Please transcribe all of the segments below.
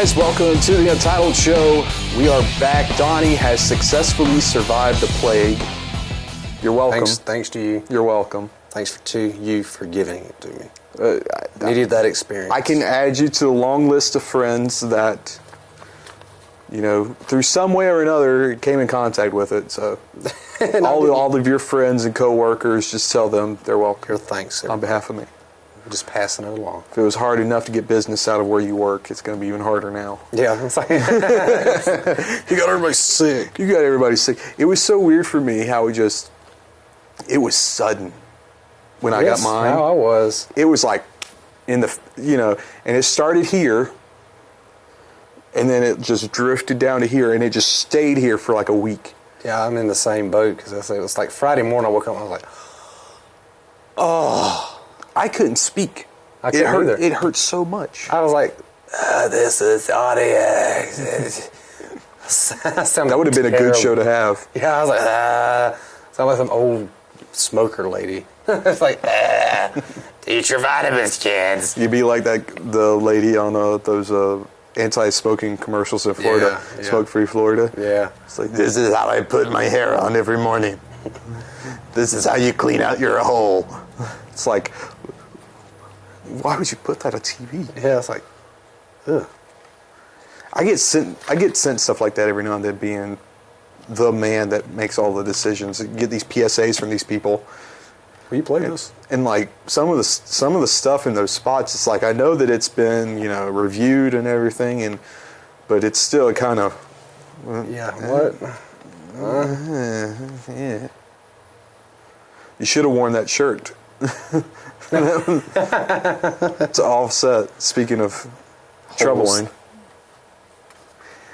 guys, welcome to the Untitled Show. We are back. Donnie has successfully survived the plague. You're welcome. Thanks to you. You're welcome. Thanks to you for giving it to me. Needed that experience. I can add you to the long list of friends that, you know, through some way or another came in contact with it. So all of your friends and coworkers, just tell them they're welcome. Your thanks on behalf of me. Just passing it along. If it was hard enough to get business out of where you work, it's going to be even harder now. Yeah, it's like you got everybody sick. You got everybody sick. It was so weird for me how it was sudden when I got mine. How I was. It was like and it started here, and then it just drifted down to here, and it just stayed here for like a week. Yeah, I'm in the same boat because it was like Friday morning. I woke up and I was like, oh. I couldn't speak. I couldn't either. It hurt so much. I was like, this is audio. That would have been a good show to have. Yeah, I was like, sound like some old smoker lady. It's like, eat your vitamins, kids. You'd be like the lady on those anti-smoking commercials in Florida, Smoke-Free Florida. Yeah. It's like, this is how I put my hair on every morning. This is how you clean out your hole. It's like, why would you put that on TV? Yeah, it's like, ugh. I get sent stuff like that every now and then, being the man that makes all the decisions. You get these PSAs from these people. Will you play this? And like some of the stuff in those spots, it's like, I know that it's been, reviewed and everything, but it's still kind of what? Yeah. You should have worn that shirt. It's offset. Speaking of troubling.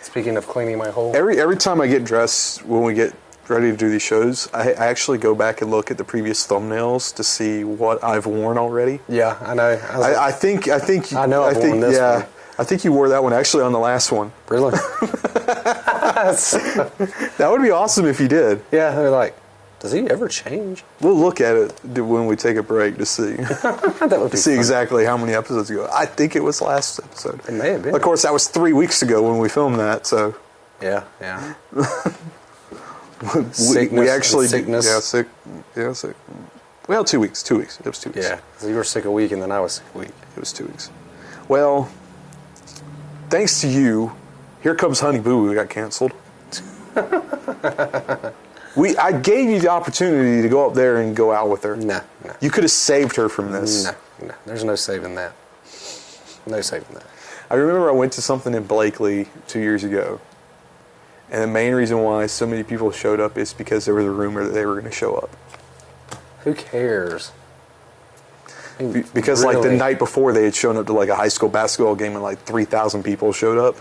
Speaking of cleaning my hole. Every time I get dressed, when we get ready to do these shows, I actually go back and look at the previous thumbnails to see what I've worn already. Yeah, I know. I think I know I've worn this one. I think you wore that one actually on the last one. Really? That would be awesome if you did. Yeah, they're like, does he ever change? We'll look at it when we take a break to see. That would be see fun. Exactly how many episodes ago. I think it was last episode. It may have been. Of course, that was 3 weeks ago when we filmed that. So. Yeah. we actually sickness. Sick. Well, 2 weeks. 2 weeks. It was 2 weeks. Yeah, so you were sick a week and then I was sick a week. It was 2 weeks. Well, thanks to you, Here Comes Honey Boo Boo got canceled. I gave you the opportunity to go up there and go out with her. No. You could have saved her from this. No. There's no saving that. No saving that. I remember I went to something in Blakely 2 years ago, and the main reason why so many people showed up is because there was a rumor that they were going to show up. Who cares? Because like the night before, they had shown up to like a high school basketball game and like 3,000 people showed up.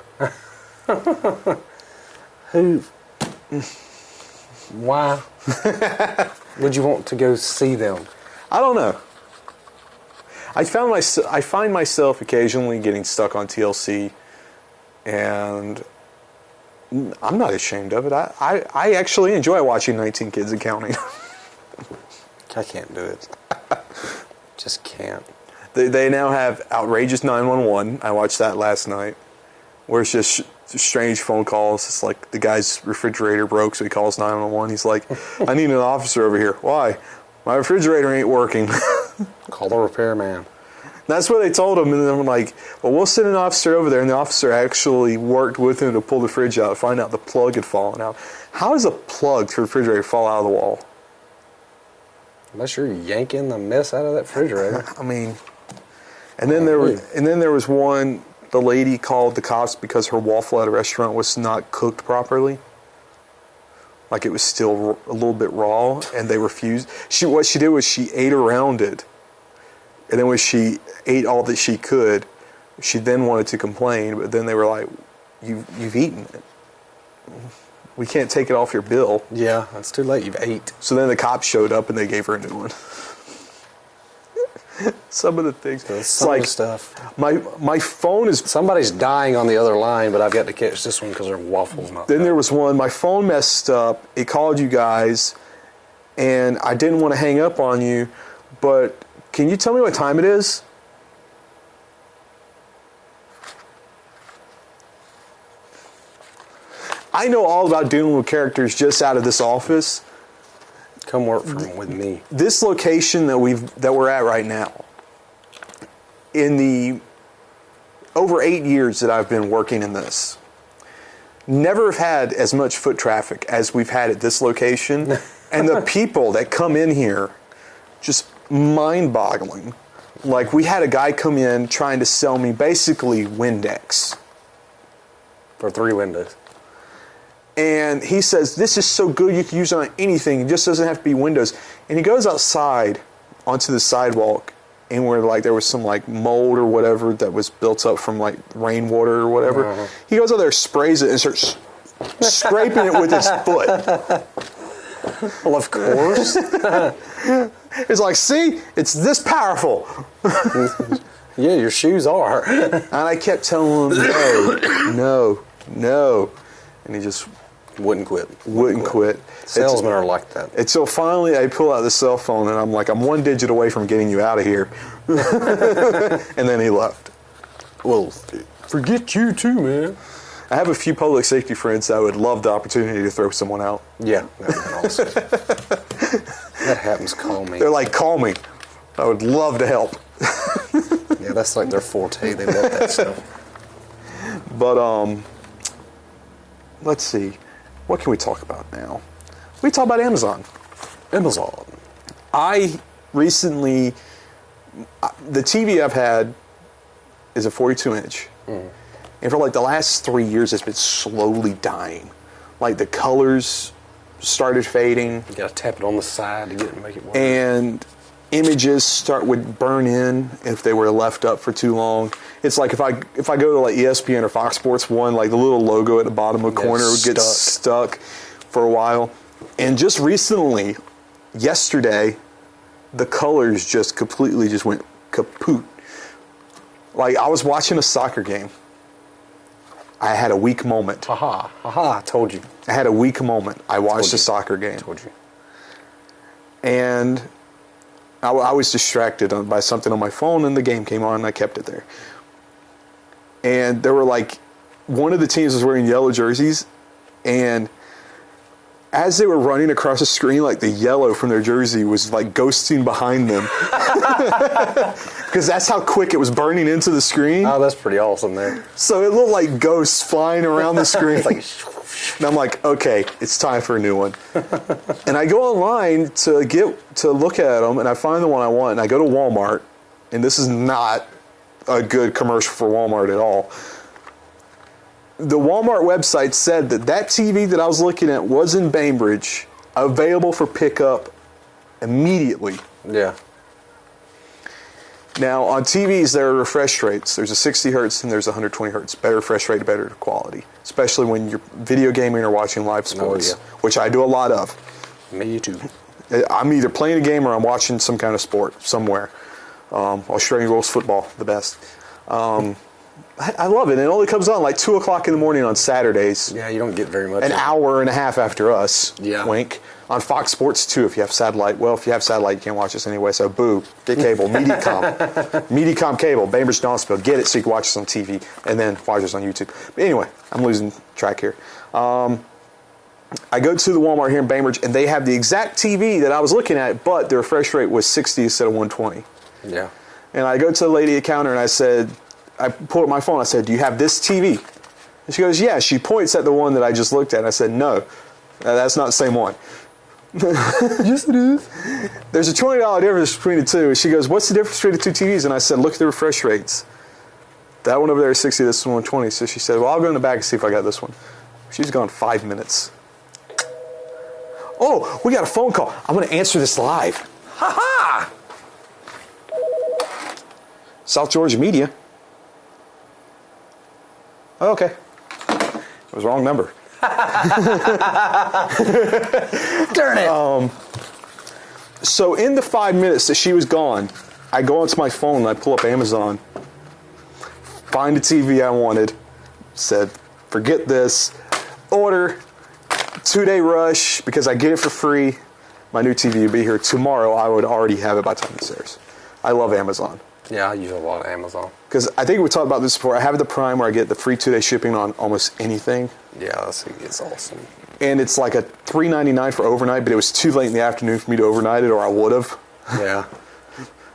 Who? Why would you want to go see them? I don't know. I find myself occasionally getting stuck on TLC, and I'm not ashamed of it. I actually enjoy watching 19 Kids and Counting. I can't do it. Just can't. They now have Outrageous 911. I watched that last night, where it's just strange phone calls. It's like the guy's refrigerator broke, so he calls 911. He's like, I need an officer over here. Why? My refrigerator ain't working. Call the repairman. That's what they told him, and then I'm like, well, we'll send an officer over there, and the officer actually worked with him to pull the fridge out, find out the plug had fallen out. How does a plug to a refrigerator fall out of the wall? Unless you're yanking the mess out of that refrigerator. I mean, and then there was one. The lady called the cops because her waffle at a restaurant was not cooked properly. Like it was still a little bit raw, and they refused. What she did was she ate around it, and then when she ate all that she could, she then wanted to complain, but then they were like, "You've eaten it. We can't take it off your bill." Yeah, it's too late. You've ate. So then the cops showed up and they gave her a new one. Some of the things. It's like stuff. My phone is. Somebody's dying on the other line, but I've got to catch this one because their waffle's not. Then there was one. My phone messed up. It called you guys, and I didn't want to hang up on you, but can you tell me what time it is? I know all about dealing with characters just out of this office. Come work with me. This location that we're at right now, in the over 8 years that I've been working in this, never have had as much foot traffic as we've had at this location. And the people that come in here, just mind-boggling. Like, we had a guy come in trying to sell me basically Windex. For 3 windows. And he says, this is so good you can use it on anything. It just doesn't have to be windows. And he goes outside onto the sidewalk, and where like there was some like mold or whatever that was built up from like rainwater or whatever. Uh-huh. He goes out there, sprays it, and starts scraping it with his foot. Well, of course. It's like, see, it's this powerful. Yeah, your shoes are. And I kept telling him, no. And he just Wouldn't quit. wouldn't quit. Salesmen are like that. Until finally I pull out the cell phone and I'm like, I'm 1 digit away from getting you out of here. And then he left. Well, forget you too, man. I have a few public safety friends that would love the opportunity to throw someone out. Yeah, that would be awesome. That happens, call me. They're like, call me. I would love to help. Yeah, that's like their forte. They love that stuff. But, let's see. What can we talk about now? We talk about Amazon. Amazon. I recently, the TV I've had is a 42-inch. And for like the last 3 years, it's been slowly dying. Like the colors started fading. You gotta tap it on the side to make it work. And images would burn in if they were left up for too long. It's like if I go to like ESPN or Fox Sports 1, like the little logo at the bottom of the corner gets stuck for a while. And just recently, yesterday, the colors just completely just went kaput. Like I was watching a soccer game. I had a weak moment. Haha, I told you. I had a weak moment. I watched a soccer game. Told you. And I was distracted by something on my phone, and the game came on, and I kept it there. And there were like, one of the teams was wearing yellow jerseys, and as they were running across the screen, like the yellow from their jersey was like ghosting behind them. Because that's how quick it was burning into the screen. Oh, that's pretty awesome there. So it looked like ghosts flying around the screen. And I'm like, okay, it's time for a new one. And I go online to look at them, and I find the one I want, and I go to Walmart, and this is not a good commercial for Walmart at all. The Walmart website said that TV that I was looking at was in Bainbridge, available for pickup immediately. Yeah. Now, on TVs, there are refresh rates. There's a 60 hertz and there's a 120 hertz. Better refresh rate, better quality. Especially when you're video gaming or watching live sports, which I do a lot of. Me too. I'm either playing a game or I'm watching some kind of sport somewhere. Australian rules football, the best. I love it. And it only comes on like 2 o'clock in the morning on Saturdays. Yeah, you don't get very much. An hour and a half after us. Yeah. Wink. On Fox Sports 2 if you have satellite. Well, if you have satellite, you can't watch us anyway, so boo. Get cable. Mediacom. Mediacom cable. Bainbridge, Donaldsonville. Get it so you can watch us on TV and then watch us on YouTube. But anyway, I'm losing track here. I go to the Walmart here in Bainbridge, and they have the exact TV that I was looking at, but the refresh rate was 60 instead of 120. Yeah. And I go to the lady at the counter, and I pulled up my phone. I said, do you have this TV? And she goes, yeah. She points at the one that I just looked at. And I said, no, that's not the same one. Yes, it is. There's a $20 difference between the two. And she goes, what's the difference between the two TVs? And I said, look at the refresh rates. That one over there is 60, this one 120. So she said, well, I'll go in the back and see if I got this one. She's gone 5 minutes. Oh, we got a phone call. I'm going to answer this live. Ha-ha! South Georgia Media. Oh, okay. It was the wrong number. Darn it. So in the 5 minutes that she was gone, I go onto my phone and I pull up Amazon, find the TV I wanted, said, forget this, order, 2-day rush, because I get it for free. My new TV will be here tomorrow. I would already have it by the time it's theirs. I love Amazon. Yeah, I use a lot of Amazon. Because I think we talked about this before. I have the Prime where I get the free 2-day shipping on almost anything. Yeah, it's awesome. And it's like a $3.99 for overnight, but it was too late in the afternoon for me to overnight it, or I would have. Yeah.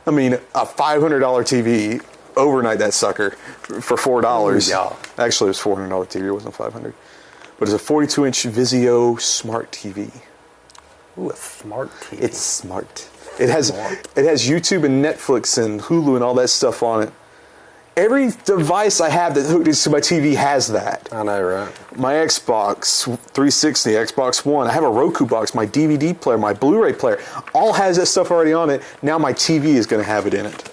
I mean, a $500 TV, overnight that sucker for $4. Yeah. Actually, it was $400 TV. It wasn't $500. But it's a 42-inch Vizio smart TV. Ooh, a smart TV. It's smart. It has YouTube and Netflix and Hulu and all that stuff on it. Every device I have that hooked into my TV has that. I know, right? My Xbox 360, Xbox One. I have a Roku box, my DVD player, my Blu-ray player. All has that stuff already on it. Now my TV is going to have it in it.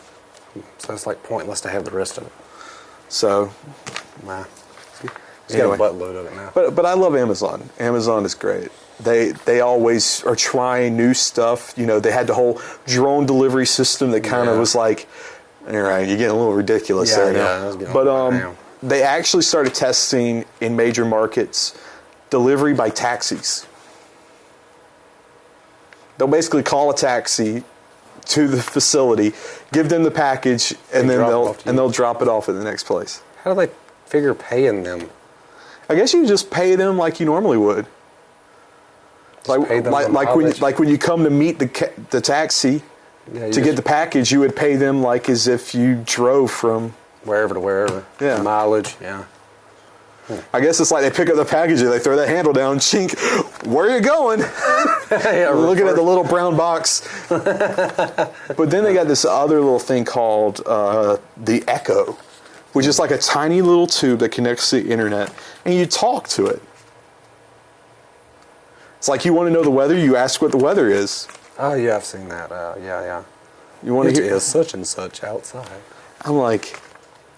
So it's like pointless to have the rest of it. So, Nah. Just got a buttload of it now. But I love Amazon. Amazon is great. They always are trying new stuff. You know, they had the whole drone delivery system that kind of was like, all right, you're getting a little ridiculous there now. But they actually started testing in major markets delivery by taxis. They'll basically call a taxi to the facility, give them the package, and then they'll drop it off at the next place. How do they figure paying them? I guess you just pay them like you normally would. Like when you come to meet the taxi to get the package, you would pay them like as if you drove from wherever to wherever. Yeah. Mileage, yeah. I guess it's like they pick up the package and they throw that handle down, chink, where are you going? Yeah, looking at the little brown box. But then they got this other little thing called the Echo, which is like a tiny little tube that connects to the internet, and you talk to it. It's like you want to know the weather, you ask what the weather is. Oh, yeah, I've seen that. Yeah. You want to hear is such and such outside. I'm like,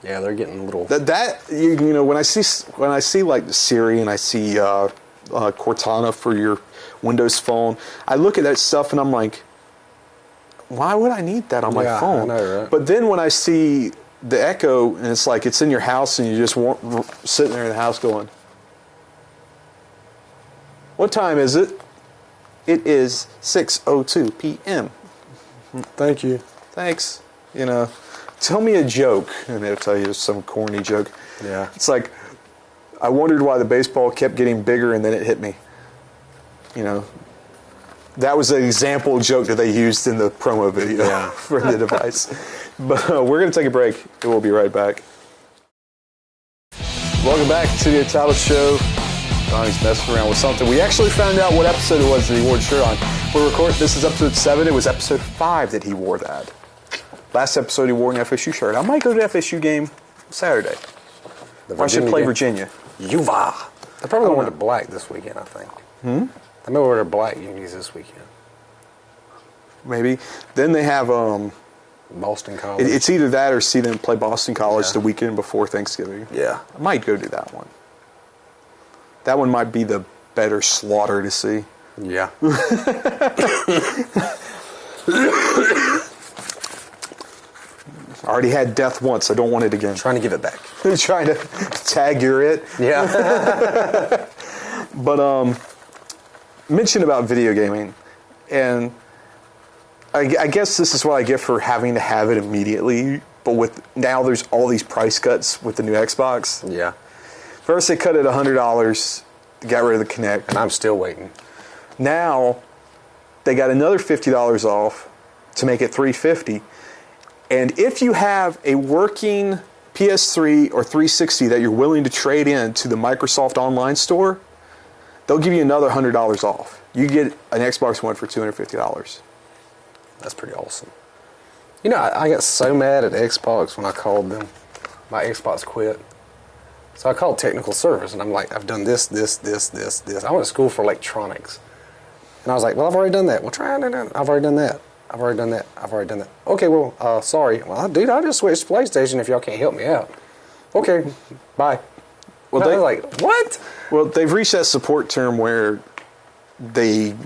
yeah, they're getting a little. You know, when I see like Siri and I see Cortana for your Windows phone, I look at that stuff and I'm like, why would I need that on my phone? I know, right? But then when I see the Echo and it's like it's in your house and you just sitting there in the house going, what time is it? It is 6:02 p.m. Thank you. Thanks. You know, tell me a joke, and they'll tell you some corny joke. Yeah. It's like, I wondered why the baseball kept getting bigger and then it hit me. You know, that was an example joke that they used in the promo video for the device. But we're going to take a break, and we'll be right back. Welcome back to the Untitled Show. Donnie's messing around with something. We actually found out what episode it was that he wore the shirt on. This is episode 7. It was episode 5 that he wore that. Last episode he wore an FSU shirt. I might go to the FSU game Saturday. I should play Virginia. Yuva. They probably wore the black this weekend, I think. They may wear their black unis this weekend. Maybe. Then they have Boston College. It's either that or see them play Boston College the weekend before Thanksgiving. Yeah. I might go do that one. That one might be the better slaughter to see. Yeah. I already had death once. I don't want it again. Trying to give it back. Trying to tag your it. Yeah. But mention about video gaming, and I guess this is what I get for having to have it immediately. But with now, there's all these price cuts with the new Xbox. Yeah. First, they cut it $100, got rid of the Kinect. And I'm still waiting. Now, they got another $50 off to make it $350. And if you have a working PS3 or 360 that you're willing to trade in to the Microsoft Online Store, they'll give you another $100 off. You get an Xbox One for $250. That's pretty awesome. You know, I got so mad at Xbox when I called them. My Xbox quit. So I called technical service, and I'm like, I've done this. I went to school for electronics. And I was like, well, I've already done that. Well, try it. I've already done that. I've already done that. Okay, well, sorry. Well, dude, I just switched to PlayStation if y'all can't help me out. Okay, bye. Well, I was like, what? Well, they've reached that support term where they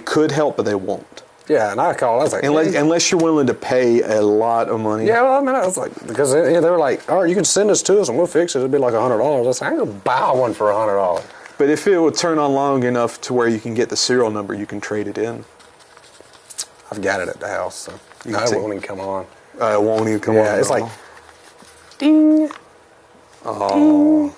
could help, but they won't. Yeah, and I called. I was like, unless you're willing to pay a lot of money. Yeah, well, I mean, I was like, because they were like, all right, you can send this to us and we'll fix it. It'll be like $100. I was like, I'm going to buy one for $100. But if it would turn on long enough to where you can get the serial number, you can trade it in. I've got it at the house, so it won't even come on. it won't even come on. Yeah, it's like ding, ding,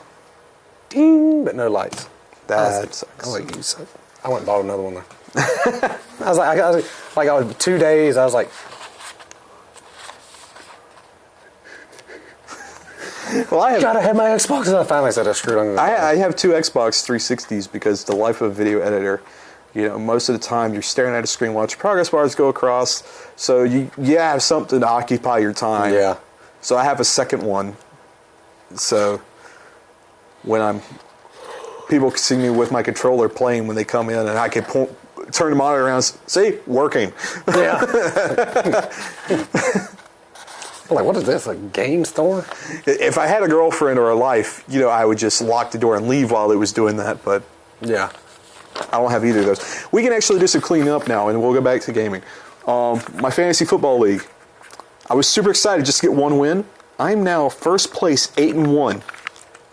ding, but no lights. That sucks. I was like, you suck. I went and bought another one though. I was like, I was 2 days. I was like, well, I gotta have my Xbox, and I finally said I screwed on. I have 2 Xbox 360s because the life of a video editor, most of the time you're staring at a screen, watch progress bars go across, so you have something to occupy your time. Yeah. So I have a second one. So when people can see me with my controller playing when they come in, and I can turn the monitor around, see, working. Yeah. I'm like, what is this, a game store? If I had a girlfriend or a life, I would just lock the door and leave while it was doing that, but Yeah. I don't have either of those. We can actually do some cleaning up now, and we'll go back to gaming. My fantasy football league, I was super excited just to get one win. I'm now first place, 8-1.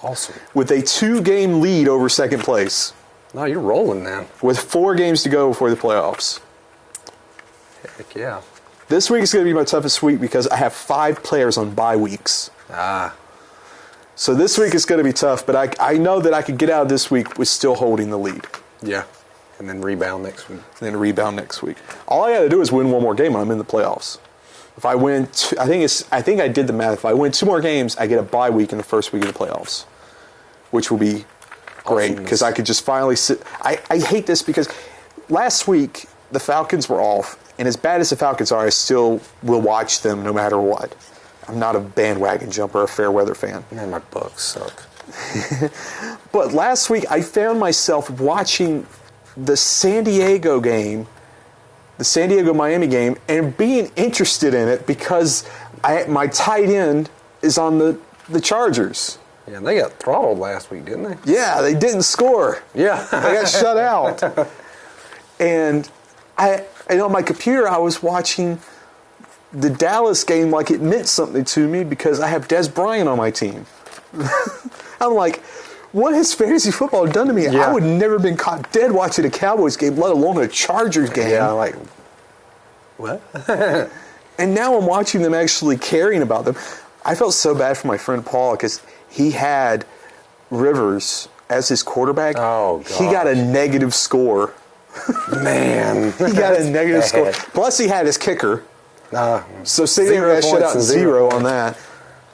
Awesome. With a 2-game lead over second place, No, you're rolling, man. with 4 games to go before the playoffs. Heck yeah. This week is going to be my toughest week because I have 5 players on bye weeks. Ah. So this week is going to be tough, but I know that I could get out of this week with still holding the lead. Yeah. And then rebound next week. And then rebound next week. All I got to do is win one more game and I'm in the playoffs. If I win, I think I did the math. If I win 2 more games, I get a bye week in the first week of the playoffs, which will be great because I could just finally sit. I hate this because last week the Falcons were off, and as bad as the Falcons are, I still will watch them no matter what. I'm not a bandwagon jumper, a fair weather fan. Man, my Bucks suck. But last week I found myself watching the San Diego game, the San Diego-Miami game, and being interested in it because my tight end is on the Chargers. Yeah, and they got throttled last week, didn't they? Yeah, they didn't score. Yeah. They got shut out. And on my computer, I was watching the Dallas game like it meant something to me because I have Des Bryant on my team. I'm like, what has fantasy football done to me? Yeah. I would never been caught dead watching a Cowboys game, let alone a Chargers game. Yeah, I'm like, what? And now I'm watching them actually caring about them. I felt so bad for my friend Paul because he had Rivers as his quarterback. Oh, God. He got a negative score. Man. He got a negative score. Plus, he had his kicker. So sitting there got shut out 0 on that.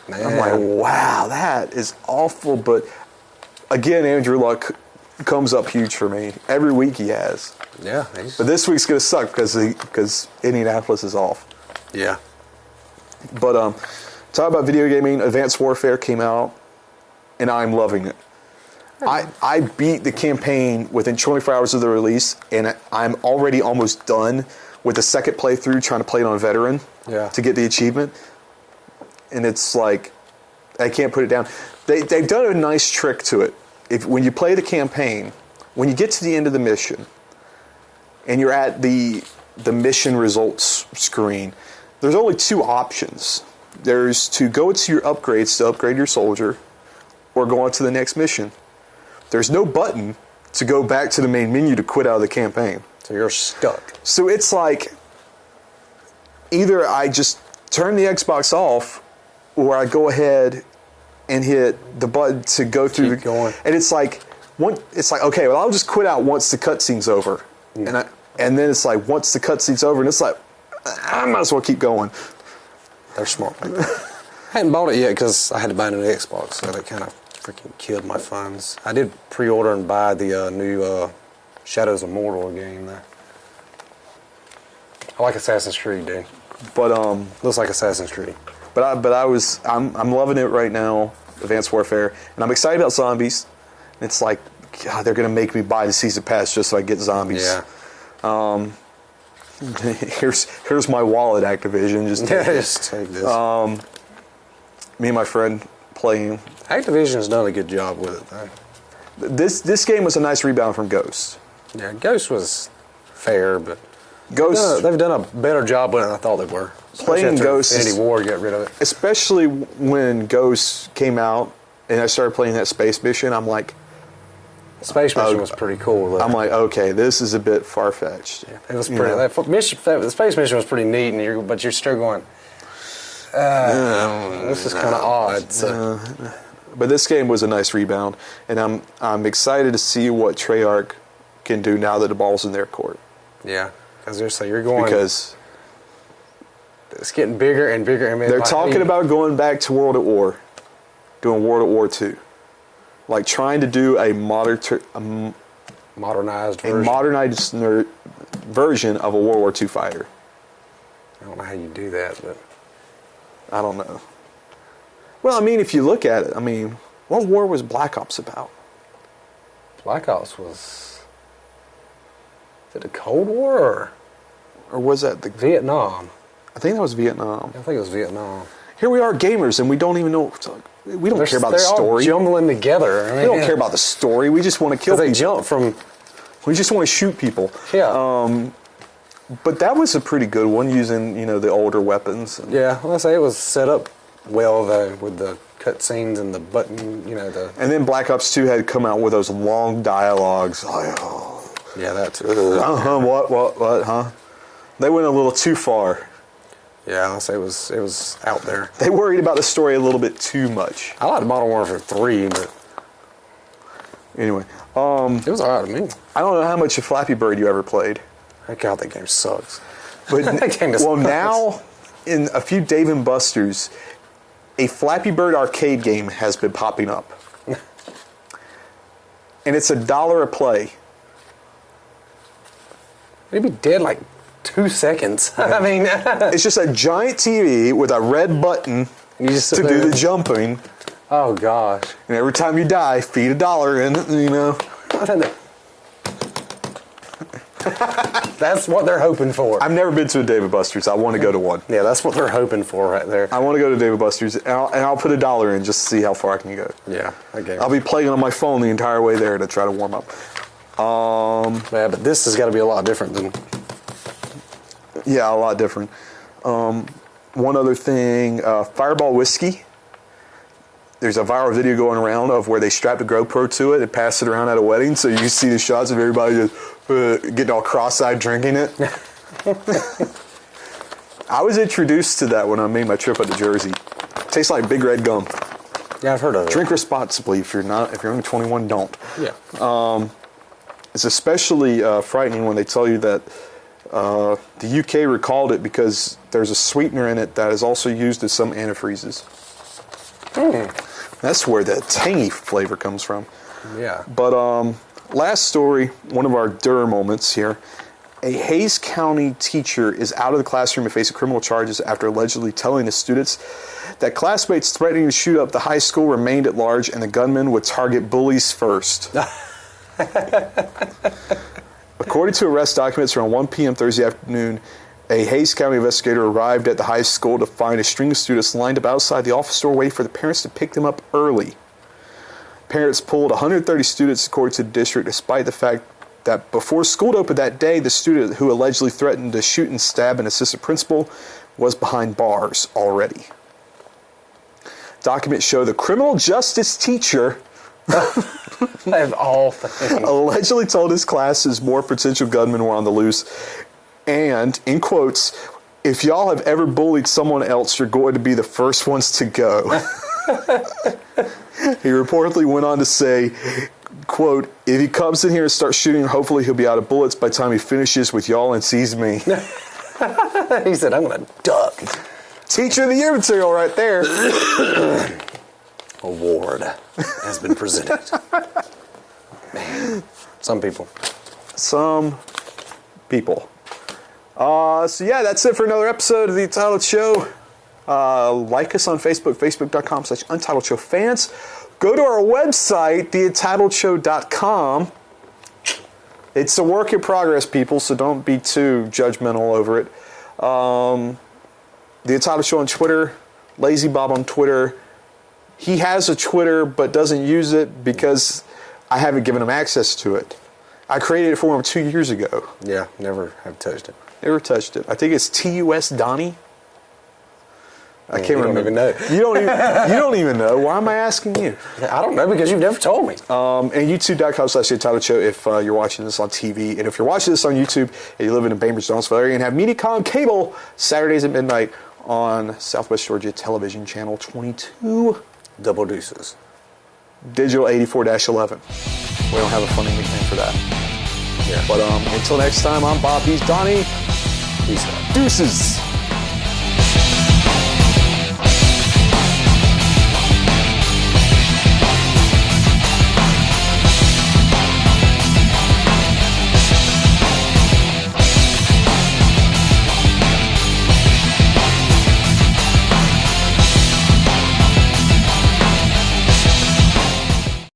Man. I'm like, wow, that is awful. But again, Andrew Luck comes up huge for me. Every week he has. Yeah. But this week's going to suck because Indianapolis is off. Yeah. But talk about video gaming. Advanced Warfare came out, and I'm loving it. I beat the campaign within 24 hours of the release, and I'm already almost done with the second playthrough trying to play it on veteran to get the achievement. And it's like, I can't put it down. They've done a nice trick to it. When you play the campaign, when you get to the end of the mission, and you're at the mission results screen, there's only 2 options. There's to go into your upgrades to upgrade your soldier, or go on to the next mission. There's no button to go back to the main menu to quit out of the campaign. So you're stuck. So it's like, either I just turn the Xbox off, or I go ahead and hit the button to go through. Keep going. And it's like, okay, well, I'll just quit out once the cutscene's over. And then it's like, once the cutscene's over, and it's like, I might as well keep going. They're smart like that. I hadn't bought it yet because I had to buy a new Xbox, so that kind of freaking killed my funds. I did pre-order and buy the new Shadows of Mordor game there. I like Assassin's Creed, dude. But Looks like Assassin's Creed. But I'm loving it right now, Advanced Warfare, and I'm excited about zombies. It's like, God, they're gonna make me buy the season pass just so I get zombies. Yeah. Here's my wallet, Activision. Just take this. Me and my friend playing. Activision's done a good job with it, though. This game was a nice rebound from Ghost. Yeah, Ghost was fair, but Ghost, they've done a better job with it than I thought they were. Playing Ghost, Infinity War got rid of it. Especially when Ghost came out and I started playing that space mission. I'm like, Space mission was pretty cool, though. I'm like, okay, this is a bit far-fetched. Yeah, it was pretty. The space mission was pretty neat, but you're still going. This is kind of odd. So. But this game was a nice rebound, and I'm excited to see what Treyarch can do now that the ball's in their court. Yeah, because you're going because it's getting bigger and bigger. I mean, they're talking about going back to World at War, doing World at War II, like trying to do a modernized version of a World War II fighter. I don't know how you do that, but I don't know. Well, I mean, if you look at it, I mean, what war was Black Ops about? Black Ops was it a Cold War or was that the Vietnam? I think that was Vietnam. I think it was Vietnam. Here we are, gamers, and we don't even know. We don't care about the story. They're all jumbling together. I mean, we don't care about the story. We just want to kill people. They jump from. We just want to shoot people. Yeah. But that was a pretty good one, using the older weapons. Yeah, well, I say it was set up well though with the cutscenes and the button, And then Black Ops 2 had come out with those long dialogues. Yeah, that too. What, huh? They went a little too far. Yeah, I'll say it was out there. They worried about the story a little bit too much. I liked Modern Warfare 3, but anyway, it was alright to me. I don't know how much of Flappy Bird you ever played. God, that game sucks. But that game sucks. Now, in a few Dave & Buster's, a Flappy Bird arcade game has been popping up. And it's $1 a play. It'd be dead like 2 seconds. I mean, it's just a giant TV with a red button you just to do the jumping. Oh gosh! And every time you die, feed $1 in it. That's what they're hoping for. I've never been to a Dave & Buster's. I want to go to one. Yeah, that's what they're hoping for right there. I want to go to Dave & Buster's, and I'll put $1 in just to see how far I can go. Yeah, okay. I'll be playing on my phone the entire way there to try to warm up. Yeah, but this has got to be a lot different than. Yeah, a lot different. One other thing, Fireball Whiskey. There's a viral video going around of where they strapped a GoPro to it and passed it around at a wedding, so you see the shots of everybody just getting all cross-eyed drinking it. I was introduced to that when I made my trip up to Jersey. It tastes like Big Red gum. Yeah, I've heard of it. Drink responsibly. If you're under 21, don't. Yeah. It's especially frightening when they tell you that the UK recalled it because there's a sweetener in it that is also used as some antifreezes. That's where the tangy flavor comes from. Yeah. But last story, one of our Durr moments here. A Hayes County teacher is out of the classroom and facing criminal charges after allegedly telling the students that classmates threatening to shoot up the high school remained at large and the gunman would target bullies first. According to arrest documents, around 1 p.m. Thursday afternoon, a Hayes County investigator arrived at the high school to find a string of students lined up outside the office door waiting for the parents to pick them up early. Parents pulled 130 students, according to the district, despite the fact that before school opened that day, the student who allegedly threatened to shoot and stab an assistant principal was behind bars already. Documents show the criminal justice teacher Of all things. allegedly told his classes more potential gunmen were on the loose. And, in quotes, if y'all have ever bullied someone else, you're going to be the first ones to go. He reportedly went on to say, quote, if he comes in here and starts shooting, hopefully he'll be out of bullets by the time he finishes with y'all and sees me. He said, I'm going to duck. Teacher of the Year material right there. Award has been presented. Man, some people. Some people. So yeah, that's it for another episode of The Untitled Show. Like us on Facebook, facebook.com/Untitled Show fans. Go to our website, theentitledshow.com. It's a work in progress, people, so don't be too judgmental over it. The Untitled Show on Twitter, Lazy Bob on Twitter. He has a Twitter but doesn't use it because I haven't given him access to it. I created it for him 2 years ago. Yeah, never have touched it. Never touched it. I think it's TUS Donnie. I can't remember. Don't even know. You don't even know. Why am I asking you? I don't know because you've never told me. And youtube.com/Untitled Show if you're watching this on TV. And if you're watching this on YouTube and you live in the Bainbridge, Donaldsville area and have Mediacom cable, Saturdays at midnight on Southwest Georgia Television Channel 22. Double deuces. Digital 84-11. We don't have a funny nickname for that. Yeah. But until next time, I'm Bob. He's Donnie. Peace out. Deuces.